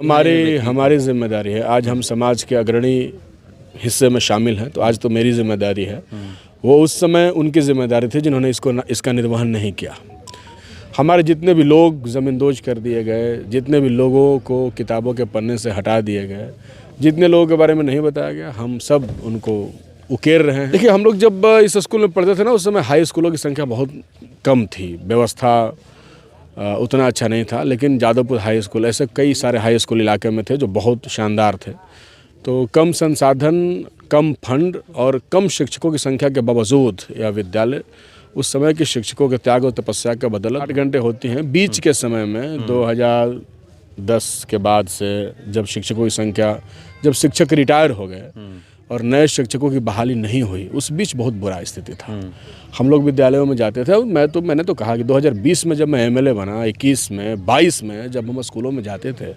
हमारी जिम्मेदारी है। आज हम समाज के अग्रणी हिस्से में शामिल हैं, तो आज तो मेरी जिम्मेदारी है। वो उस समय उनकी जिम्मेदारी थी जिन्होंने इसका निर्वहन नहीं किया। हमारे जितने भी लोग ज़मींदोज कर दिए गए, जितने भी लोगों को किताबों के पन्ने से हटा दिए गए, जितने लोगों के बारे में नहीं बताया गया, हम सब उनको उकेर रहे हैं। देखिए, हम लोग जब इस स्कूल में पढ़ते थे ना, उस समय हाई स्कूलों की संख्या बहुत कम थी, व्यवस्था उतना अच्छा नहीं था। लेकिन जादवपुर हाई स्कूल, ऐसे कई सारे हाई स्कूल इलाके में थे जो बहुत शानदार थे। तो कम संसाधन, कम फंड और कम शिक्षकों की संख्या के बावजूद यह विद्यालय उस समय के शिक्षकों के त्याग और तपस्या का बदौलत 8 घंटे होती हैं। बीच के समय में 2010 के बाद से जब शिक्षकों की संख्या, जब शिक्षक रिटायर हो गए और नए शिक्षकों की बहाली नहीं हुई, उस बीच बहुत बुरा स्थिति था। हम लोग विद्यालयों में जाते थे। मैंने तो कहा कि 2020 में जब मैं एमएलए बना, 21 में, 22 में जब हम स्कूलों में जाते थे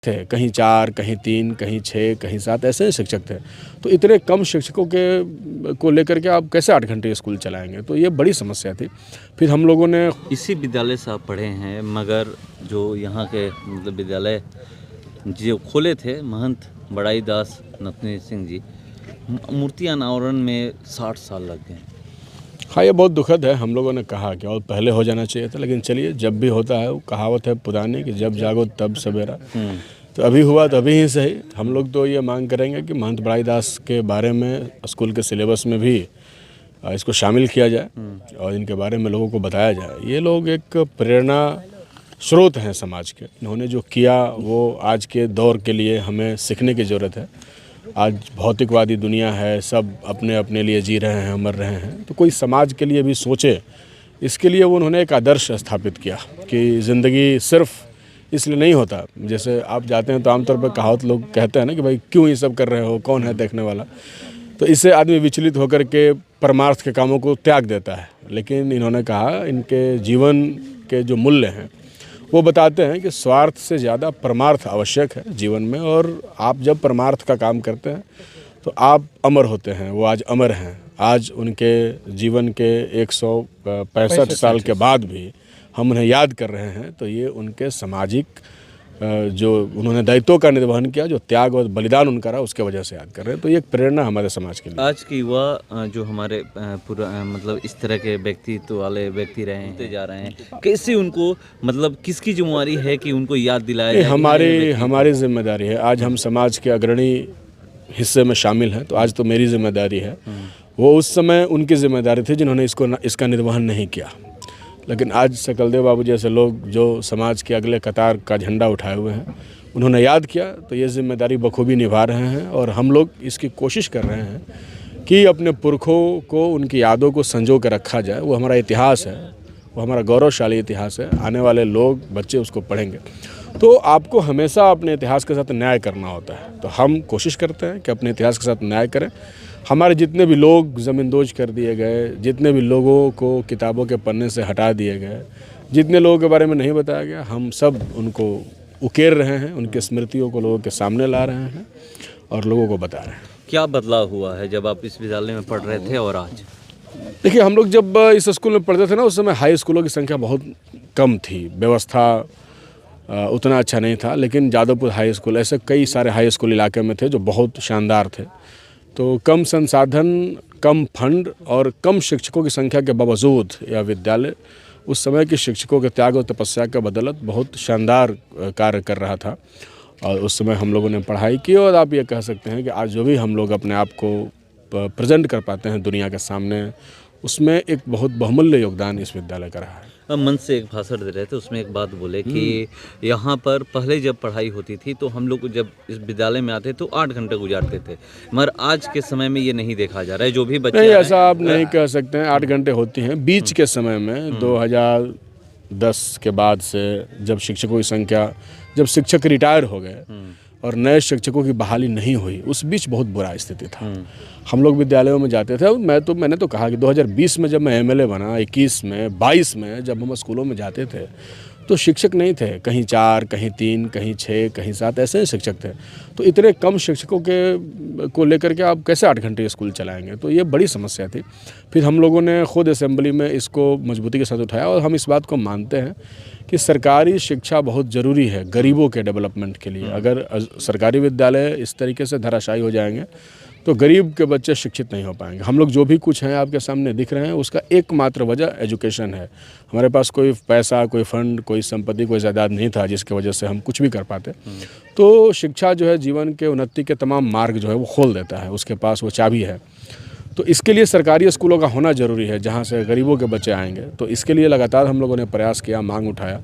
कहीं 4, कहीं 3, कहीं 6, कहीं 7 ऐसे ही शिक्षक थे। तो इतने कम शिक्षकों को लेकर के आप कैसे 8 घंटे स्कूल चलाएंगे? तो ये बड़ी समस्या थी। फिर हम लोगों ने इसी विद्यालय से आप पढ़े हैं, मगर जो यहाँ के मतलब विद्यालय जो खोले थे महंत बड़ाई दास नतनी सिंह जी, मूर्ति अनावरण में 60 साल लग गए। हाँ, ये बहुत दुखद है। हम लोगों ने कहा कि और पहले हो जाना चाहिए था, लेकिन चलिए, जब भी होता है, वो कहावत है पुरानी कि जब जागो तब सवेरा। तो अभी हुआ तो अभी ही सही। हम लोग तो ये मांग करेंगे कि महंत बड़ाई दास के बारे में स्कूल के सिलेबस में भी इसको शामिल किया जाए और इनके बारे में लोगों को बताया जाए। ये लोग एक प्रेरणा स्रोत हैं समाज के। इन्होंने जो किया वो आज के दौर के लिए हमें सीखने की ज़रूरत है। आज भौतिकवादी दुनिया है, सब अपने अपने लिए जी रहे हैं, मर रहे हैं। तो कोई समाज के लिए भी सोचे, इसके लिए वो उन्होंने एक आदर्श स्थापित किया कि ज़िंदगी सिर्फ इसलिए नहीं होता। जैसे आप जाते हैं तो आमतौर पर कहावत लोग कहते हैं ना कि भाई क्यों ये सब कर रहे हो, कौन है देखने वाला। तो इससे आदमी विचलित होकर के परमार्थ के कामों को त्याग देता है। लेकिन इन्होंने कहा, इनके जीवन के जो मूल्य हैं वो बताते हैं कि स्वार्थ से ज़्यादा परमार्थ आवश्यक है जीवन में। और आप जब परमार्थ का काम करते हैं तो आप अमर होते हैं। वो आज अमर हैं। आज उनके जीवन के 165 साल के बाद भी हम उन्हें याद कर रहे हैं। तो ये उनके सामाजिक जो उन्होंने दायित्वों का निर्वहन किया, जो त्याग और बलिदान उनका रहा, उसके वजह से याद कर रहे हैं। तो ये एक प्रेरणा हमारे समाज के लिए। आज के युवा जो हमारे पूरा मतलब इस तरह के व्यक्तित्व वाले व्यक्ति जा रहे हैं, कैसे उनको मतलब किसकी जिम्मेवारी है कि उनको याद दिलाया जाए? हमारी जिम्मेदारी है। आज हम समाज के अग्रणी हिस्से में शामिल हैं, तो आज तो मेरी जिम्मेदारी है। वो उस समय उनकी जिम्मेदारी थी जिन्होंने इसका निर्वहन नहीं किया। लेकिन आज सकलदेव बाबू जैसे लोग जो समाज के अगले कतार का झंडा उठाए हुए हैं, उन्होंने याद किया, तो ये जिम्मेदारी बखूबी निभा रहे हैं। और हम लोग इसकी कोशिश कर रहे हैं कि अपने पुरखों को, उनकी यादों को संजो कर रखा जाए। वो हमारा इतिहास है, वो हमारा गौरवशाली इतिहास है। आने वाले लोग, बच्चे उसको पढ़ेंगे। तो आपको हमेशा अपने इतिहास के साथ न्याय करना होता है। तो हम कोशिश करते हैं कि अपने इतिहास के साथ न्याय करें। हमारे जितने भी लोग ज़मींदोज कर दिए गए, जितने भी लोगों को किताबों के पन्ने से हटा दिए गए, जितने लोगों के बारे में नहीं बताया गया, हम सब उनको उकेर रहे हैं, उनकी स्मृतियों को लोगों के सामने ला रहे हैं और लोगों को बता रहे हैं। क्या बदलाव हुआ है जब आप इस विद्यालय में पढ़ रहे थे और आज? देखिए, हम लोग जब इस स्कूल में पढ़ते थे ना, उस समय हाई स्कूलों की संख्या बहुत कम थी, व्यवस्था उतना अच्छा नहीं था। लेकिन जादवपुर हाई स्कूल, ऐसे कई सारे हाई स्कूल इलाके में थे जो बहुत शानदार थे। तो कम संसाधन, कम फंड और कम शिक्षकों की संख्या के बावजूद यह विद्यालय उस समय के शिक्षकों के त्याग और तपस्या का बदौलत बहुत शानदार कार्य कर रहा था। और उस समय हम लोगों ने पढ़ाई की। और आप ये कह सकते हैं कि आज जो भी हम लोग अपने आप को प्रेजेंट कर पाते हैं दुनिया के सामने, उसमें एक बहुत बहुमूल्य योगदान इस विद्यालय का रहा है। मन से एक भाषण दे रहे थे, उसमें एक बात बोले कि यहाँ पर पहले जब पढ़ाई होती थी तो हम लोग जब इस विद्यालय में आते तो 8 घंटे गुजारते थे, मगर आज के समय में ये नहीं देखा जा रहा है। जो भी बच्चे नहीं, ऐसा आप नहीं कह सकते हैं। 8 घंटे होती हैं। बीच के समय में 2010 के बाद से जब शिक्षकों की संख्या, जब शिक्षक रिटायर हो गए और नए शिक्षकों की बहाली नहीं हुई, उस बीच बहुत बुरा स्थिति था। हम लोग विद्यालयों में जाते थे। मैंने तो कहा कि 2020 में जब मैं एमएलए बना, 21 में, 22 में जब हम स्कूलों में जाते थे, तो शिक्षक नहीं थे, कहीं 4, कहीं 3, कहीं 6, कहीं 7 ऐसे ही शिक्षक थे। तो इतने कम शिक्षकों को लेकर के आप कैसे 8 घंटे स्कूल चलाएंगे? तो ये बड़ी समस्या थी। फिर हम लोगों ने खुद असेंबली में इसको मजबूती के साथ उठाया और हम इस बात को मानते हैं कि सरकारी शिक्षा बहुत ज़रूरी है गरीबों के डेवलपमेंट के लिए। अगर सरकारी विद्यालय इस तरीके से धराशायी हो जाएंगे तो गरीब के बच्चे शिक्षित नहीं हो पाएंगे। हम लोग जो भी कुछ हैं आपके सामने दिख रहे हैं, उसका एकमात्र वजह एजुकेशन है। हमारे पास कोई पैसा, कोई फंड, कोई संपत्ति, कोई जायदाद नहीं था जिसकी वजह से हम कुछ भी कर पाते। तो शिक्षा जो है जीवन के उन्नति के तमाम मार्ग जो है वो खोल देता है, उसके पास वो चाबी है। तो इसके लिए सरकारी स्कूलों का होना ज़रूरी है जहाँ से गरीबों के बच्चे आएंगे। तो इसके लिए लगातार हम लोगों ने प्रयास किया, मांग उठाया।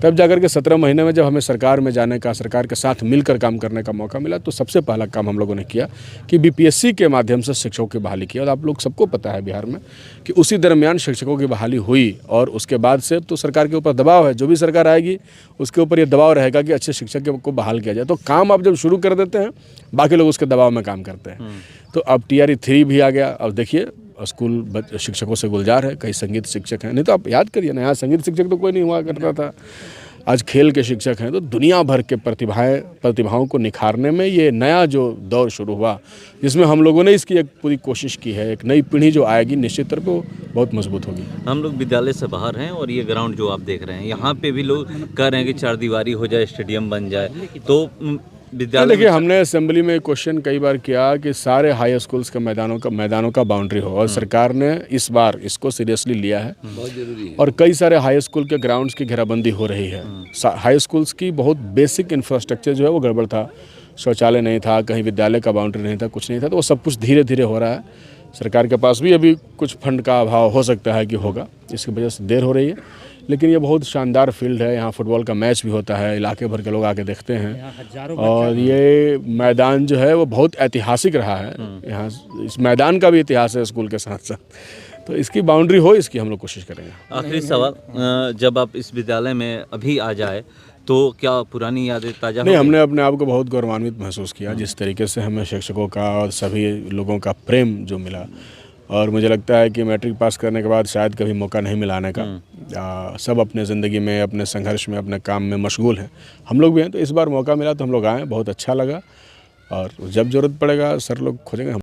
तब जाकर के 17 महीने में जब हमें सरकार में जाने का, सरकार के साथ मिलकर काम करने का मौका मिला, तो सबसे पहला काम हम लोगों ने किया कि बीपीएससी के माध्यम से शिक्षकों की बहाली की। और आप लोग सबको पता है बिहार में कि उसी दरमियान शिक्षकों की बहाली हुई और उसके बाद से तो सरकार के ऊपर दबाव है, जो भी सरकार आएगी उसके ऊपर ये दबाव रहेगा कि अच्छे शिक्षक को बहाल किया जाए। तो काम आप जब शुरू कर देते हैं, बाकी लोग उसके दबाव में काम करते हैं। तो अब TRE 3 भी आ गया। अब देखिए स्कूल शिक्षकों से गुलजार है, कई संगीत शिक्षक हैं। नहीं तो आप याद करिए ना, यहाँ संगीत शिक्षक तो कोई नहीं हुआ करता था। आज खेल के शिक्षक हैं। तो दुनिया भर के प्रतिभाओं को निखारने में ये नया जो दौर शुरू हुआ, जिसमें हम लोगों ने इसकी एक पूरी कोशिश की है। एक नई पीढ़ी जो आएगी निश्चित तौर पर बहुत मजबूत होगी। हम लोग विद्यालय से बाहर हैं और ये ग्राउंड जो आप देख रहे हैं, यहाँ पे भी लोग कह रहे हैं कि 4 दीवारी हो जाए, स्टेडियम बन जाए। तो विद्यालय देखिए, हमने असेंबली में क्वेश्चन कई बार किया कि सारे हाई स्कूल्स के मैदानों का बाउंड्री हो, और सरकार ने इस बार इसको सीरियसली लिया है। बहुत जरूरी है। और कई सारे हाई स्कूल के ग्राउंड्स की घेराबंदी हो रही है। हाई स्कूल्स की बहुत बेसिक इंफ्रास्ट्रक्चर जो है वो गड़बड़ था, शौचालय नहीं था, कहीं विद्यालय का बाउंड्री नहीं था, कुछ नहीं था। तो वो सब कुछ धीरे धीरे हो रहा है। सरकार के पास भी अभी कुछ फंड का अभाव हो सकता है कि होगा, इसकी वजह से देर हो रही है। लेकिन ये बहुत शानदार फील्ड है, यहाँ फुटबॉल का मैच भी होता है, इलाके भर के लोग आके देखते हैं। और ये मैदान जो है वो बहुत ऐतिहासिक रहा है। यहाँ इस मैदान का भी इतिहास है स्कूल के साथ साथ। तो इसकी बाउंड्री हो, इसकी हम लोग कोशिश करेंगे। आखिरी सवाल, जब आप इस विद्यालय में अभी आ जाए तो क्या पुरानी यादें ताज़ा नहीं, हमने अपने आप को बहुत गौरवान्वित महसूस किया जिस तरीके से हमें शिक्षकों का और सभी लोगों का प्रेम जो मिला। और मुझे लगता है कि मैट्रिक पास करने के बाद शायद कभी मौका नहीं मिला आने का। सब अपने ज़िंदगी में, अपने संघर्ष में, अपने काम में मशगूल हैं। हम लोग भी हैं। तो इस बार मौका मिला तो हम लोग आए, बहुत अच्छा लगा। और जब ज़रूरत पड़ेगा सर लोग खोजेंगे हम।